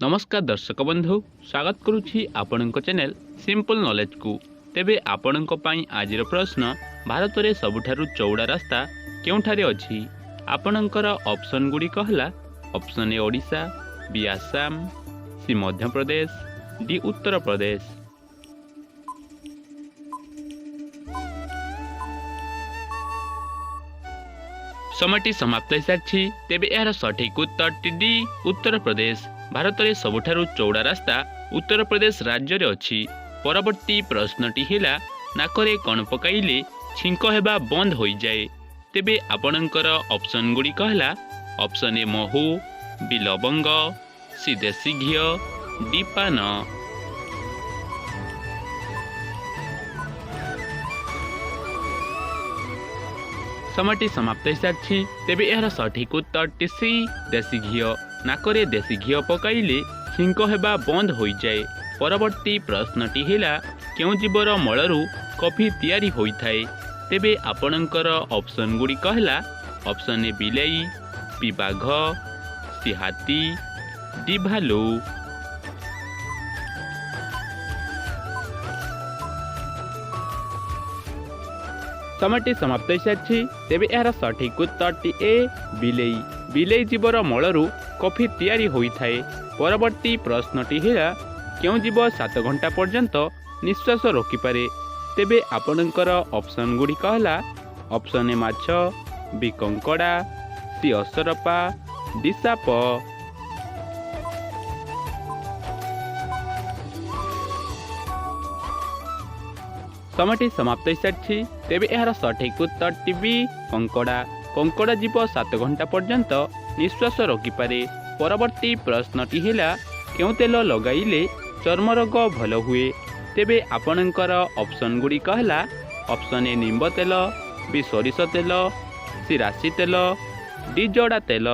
नमस्कार दर्शक बंधु स्वागत करुछि आपणक चैनल सिंपल नॉलेज को। तेबे आपणक पई आजिर प्रश्न भारत रे सबुठारु चौड़ा रास्ता केउठारे अछि। आपणकर ऑप्शन गुडी कहला option A Odisha, B Assam, C Madhya Pradesh, D Uttar Pradesh. समयटी समाप्त हो सारी। तेबे यार सठिक उत्तर डी उत्तर प्रदेश। भारत में सबुठारु चौड़ा रास्ता उत्तर प्रदेश राज्य रे अछि। परवर्ती प्रश्नटी हिला नाकरे कण पकाइले छिंक हेबा बंद हो जाए। तेबे आपणकर ऑप्शन गुडी कहला ऑप्शन ए महू, बी लवंग, सी देसी घी, डी पान। समयटी समाप्त हो सारी। तेबे यार सठिक उत्तर सी देसी घी। नाकरे देसी घी पकाइले छिंक हेबा बंद हो जाए। परवर्ती प्रश्नटी हिला केउ जीवर मलरू कॉफी तैयारी होइथाए। तेबे आपणकर ऑप्शन गुडी कहला ऑप्शन ए बिलाई, बी बाघ, सी हाथी, डी भालू। समयटी समाप्त हो सारी। तेबे यार सठिक उत्तर ए बिलाई। बिलाई जीवर मलरू कॉफी तैयारी होइथाए। परवर्ती प्रश्नटी हिला केउ जीव 7 घंटा पर्यंत निश्वास रोकिपारे। तेबे आपणकर ऑप्शन गुडी कहला ऑप्शन ए माछ, बी कंकड़ा, सी असरपा, डी साप। समयटी समाप्त हो सारी। तेबे यार सठिक उत्तर बी कंकड़ा। कंकड़ा जीव 7 घंटा पर्यंत निश्वास रोकिपारे। परवर्ती प्रश्नटी हिला केउ तेल लगाइले चर्म रोग भल हुए। तेबे आपणकर ऑप्शन गुडी कहला ऑप्शन ए निंब तेल, बी सोरिष तेल, सी राशि तेल, डी जड़ा तेल।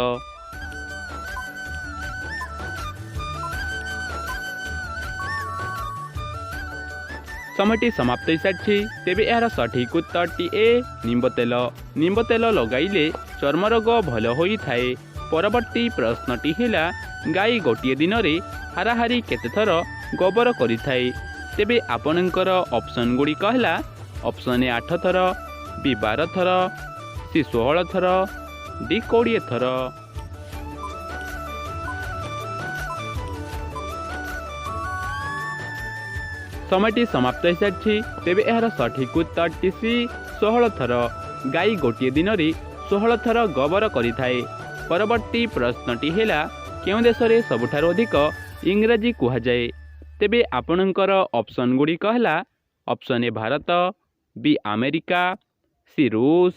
समयटी समाप्त हो सारी। तेबे यार सठिक उत्तर ए निंब तेल। निंब तेल लगाइले चर्म रोग भल होई थाए। परवर्ती प्रश्नटी हिला गाई गोटे दिन रे हाराहारी केते थर गोबर करि थाए। तेबे आपणकर ऑप्शन गुडी कहला ऑप्शन ए 8 थर, बी 12 थर, सी 16 थर, डी 20 थर। समयटी समाप्त हो सारी। तेबे यार सठिक उत्तर सी 16 थर। गाई गोटे दिन रे 16 थर गोबर करि थाए। परवर्ती प्रश्नटी हिला केउ देश रे सबुठारु अधिक इंग्राजी कुहा जाए। तेबे आपणकर ऑप्शन गुडी कहला option A Bharat, B America, C रूस,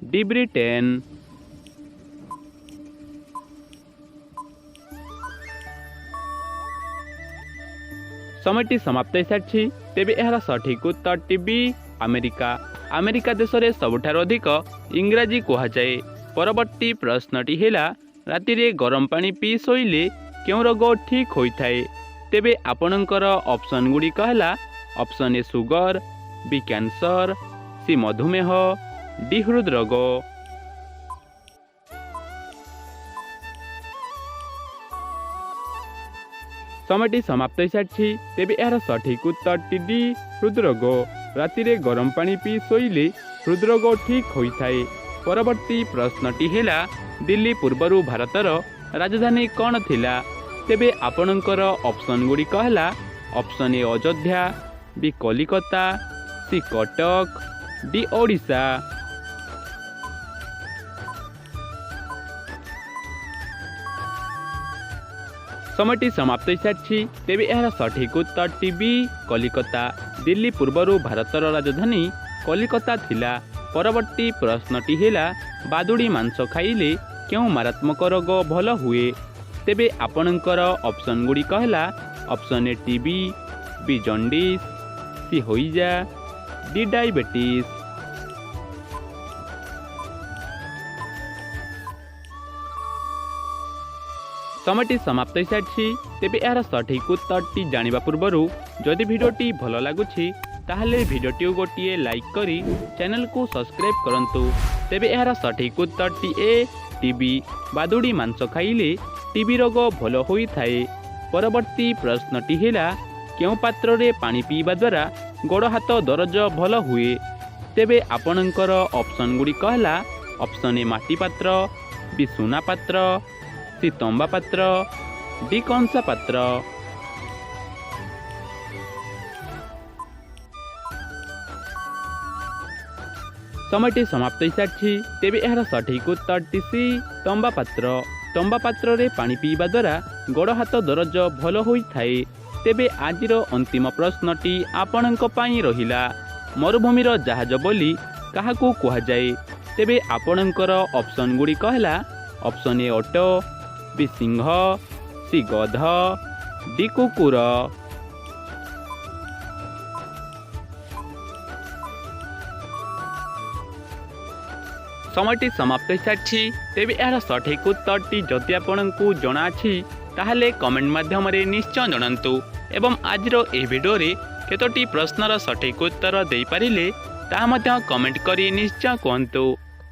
डी ब्रिटेन। समयटी समाप्त हो सारी। तेबे यार सठिक उत्तर बी अमेरिका। अमेरिका देश रे सबुठारु अधिक इंग्राजी कुहा जाए। परवर्ती प्रश्नटी हिला राति रे गरम पानी पी सोइले केउ रोग ठीक होइथाए। तेबे आपणकर ऑप्शन गुडी कहला option A sugar, B cancer, C मधुमेह, डी हृदरोग। समयटी समाप्त हो सारी। तेबे यार सठिक उत्तर डी हृदरोग। राति रे गरम पानी पी सोइले हृदरोग ठीक होइथाए। परवर्ती प्रश्नटी हिला दिल्ली पूर्वरु भारतर राजधानी कौन थिला। तेबे आपणकर ऑप्शन गुडी कहला option A Ayodhya, B Kalikata, C Cuttack, D Odisha. समयटी समाप्त हो सारी। तेबे यार सठिक उत्तर बी कलिकता। दिल्ली पूर्वरु भारतर राजधानी कलिकता थिला। परवर्ती प्रश्नटी हिला बादुड़ी मांस खाइले केउ मारात्मक रोग भल हुए। तेबे आपणकर ऑप्शन गुडी कहला option A TB, B jaundice, C होइजा, डी डायबिटीज। समयटी समाप्त हो सारी। तेबे यार सठिक उत्तर जानिबा पूर्वरु जदि भिडियोटी भल लागुछि ताहले भिडियोटी गोटे लाइक करी चैनल को सब्सक्राइब करंतु। तेबे यार सठिक उत्तर ए टीबी बादुड़ी मांस खाइले टीबी रोग भल होई थाए। ପରବର୍ତ୍ତୀ ପ୍ରଶ୍ନଟି ହେଲା କେଉଁ ପାତ୍ରରେ ପାଣି ପିଇବା ଦ୍ୱାରା ଗୋଡ଼ ହାତ ଦରଜ ଭଲ ହୁଏ? ତେବେ ଆପଣଙ୍କର ଅପସନ୍ ଗୁଡ଼ିକ ହେଲା ଅପସନ୍ ଏ ମାଟି ପାତ୍ର, ବି ସୁନା ପାତ୍ର, ସି ତମ୍ବା ପାତ୍ର, ଡି କଂସା ପାତ୍ର। সময়টি ସମାପ୍ତ ହୋଇସାରିଛି। ତେବେ ଏହାର ସଠିକ୍ ଉତ୍ତରଟି ସି ତମ୍ବା ପାତ୍ର। ତମ୍ବା ପାତ୍ରରେ ପାଣି ପିଇବା ଦ୍ୱାରା ଗୋଡ଼ ହାତ ଦରଜ ଭଲ ହୋଇଥାଏ। ତେବେ ଆଜିର ଅନ୍ତିମ ପ୍ରଶ୍ନଟି ଆପଣଙ୍କ ପାଇଁ ରହିଲା ମରୁଭୂମିର ଜାହାଜ ବୋଲି କାହାକୁ କୁହାଯାଏ? ତେବେ ଆପଣଙ୍କର ଅପସନ୍ ଗୁଡ଼ିକ ହେଲା ଅପସନ୍ ଏ ଓଟ, ବି ସିଂହ, ସି ଗଧ, ଡି କୁକୁର। সময়টি ସମାପ୍ତ ହୋଇସାରିଛି। ତେବେ ଏହାର ସଠିକ୍ ଉତ୍ତରଟି ଯଦି ଆପଣଙ୍କୁ ଜଣାଅଛି ତାହେଲେ କମେଣ୍ଟ ମାଧ୍ୟମରେ ନିଶ୍ଚୟ ଜଣାନ୍ତୁ ଏବଂ ଆଜିର ଏହି ଭିଡ଼ିଓରେ କେତୋଟି ପ୍ରଶ୍ନର ସଠିକ୍ ଉତ୍ତର ଦେଇପାରିଲେ ତାହା ମଧ୍ୟ କମେଣ୍ଟ କରି ନିଶ୍ଚୟ କୁହନ୍ତୁ।